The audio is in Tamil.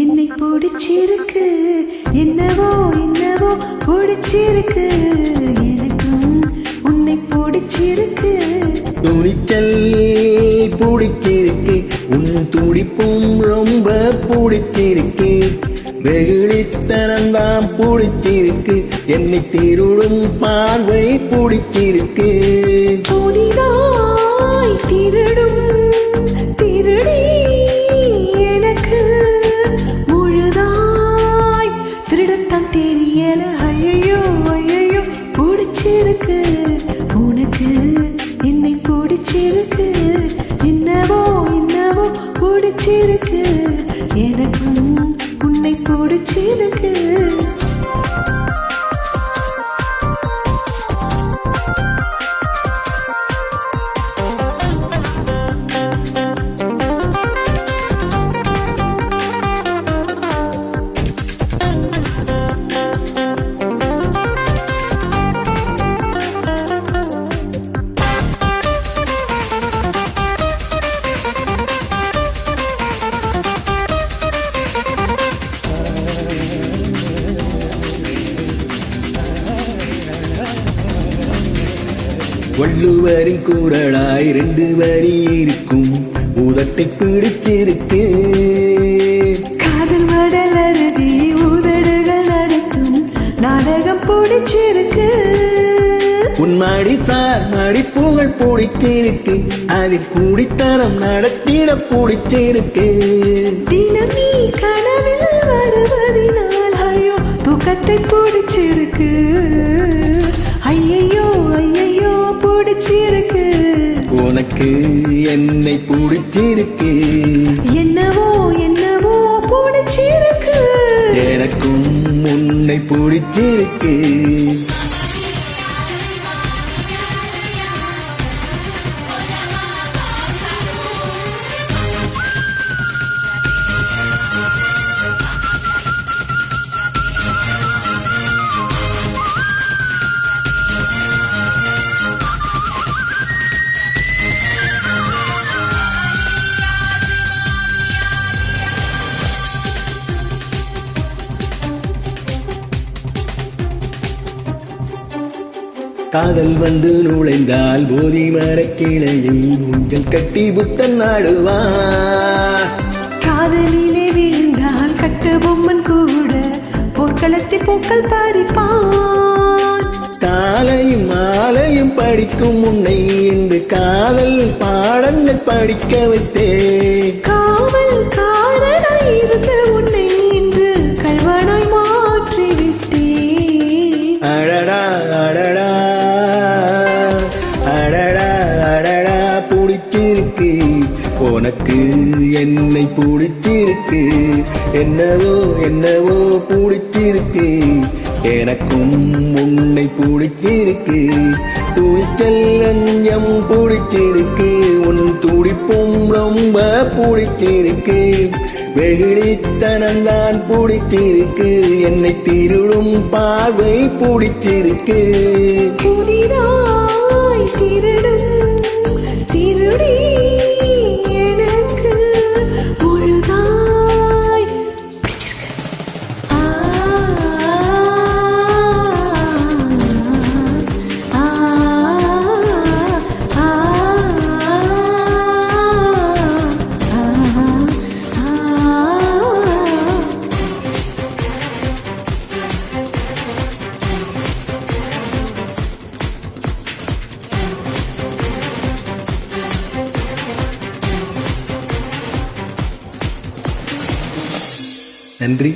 என்னை பிடிச்சிருக்கு, என்னவோ என்னவோ பிடிச்சிருக்கு, எனக்கும் உன்னை பிடிச்சிருக்கு. துணிச்சல் பிடிச்சிருக்கு, உன் துடிப்பும் ரொம்ப பிடிச்சிருக்கு, வெகுளித்தனம்தான் பிடிச்சிருக்கு, என்னை திருடும் பார்வை பிடிச்சிருக்கு. புதிதாய் திருடும் திருடி எனக்கு முழுதாய் திருடத்தான் தெரியல. ஐயோ ஐயோ பிடிச்சிருக்கு, உனக்கு என்னை பிடிச்சிருக்கு, என்னவோ என்னவோ பிடிச்சிருக்கு, எனக்கும் உன்னை பிடிச்சிருக்கு. வள்ளுவரின் கூறலாய் 2 வரி இருக்கும், உதட்டை பிடிச்சிருக்கு, காதல் மடல் அருகே உதடுகள் நடக்கும் நாடகம் பிடிச்சிருக்கு, உன்மாடி சார் மடிப்புகள் பிடிச்சிருக்கு, அதில் கூடித்தனம் நடத்திட பிடிச்சிருக்கு. தினம் நீ கனவில் வருவதினால் ஐயோ தூக்கத்தை பிடிச்சிருக்கு, ஐயையோ ஐயையோ பிடிச்சிருக்கு, உனக்கு என்னை பிடிச்சிருக்கு, என்னவோ என்னவோ பிடிச்சிருக்கு, எனக்கும் உன்னை பிடிச்சிருக்கு. காதல் வந்து நுழைந்தால் போதி மரக்கிளையில் ஊஞ்சல் கட்டி புத்தன் நாடுவான், காதலிலே விழுந்தால் கட்டு பொம்மன் கூட போர்க்களத்தில் பூக்கள் பறிப்பான். காலையும் மாலையும் படிக்கும் உன்னை இன்று காதல் பாடங்கள் படிக்க வைத்தேன், காவல் காரணாய் இருந்த உன்னை இன்று கல்வனாய் மாற்றிவிட்டேன். அடடா அடடா அடடா அடடா பிடிச்சிருக்கு, உனக்கு என்னை பிடிச்சிருக்கு, என்னவோ என்னவோ பிடிச்சிருக்கு, எனக்கும் உன்னை பிடிச்சிருக்கு, துணிச்சல் லஞ்சம் பிடிச்சிருக்கு, உன் துடிப்பும் ரொம்ப பிடிச்சிருக்கு, வெகுளித்தனம்தான் பிடிச்சிருக்கு, என்னை திருடும் பார்வை பிடிச்சிருக்கு. புதிதாய் திருடும் திருடி எனக்கு முழுதாய் பிடிச்சிருக்கு. நன்றி.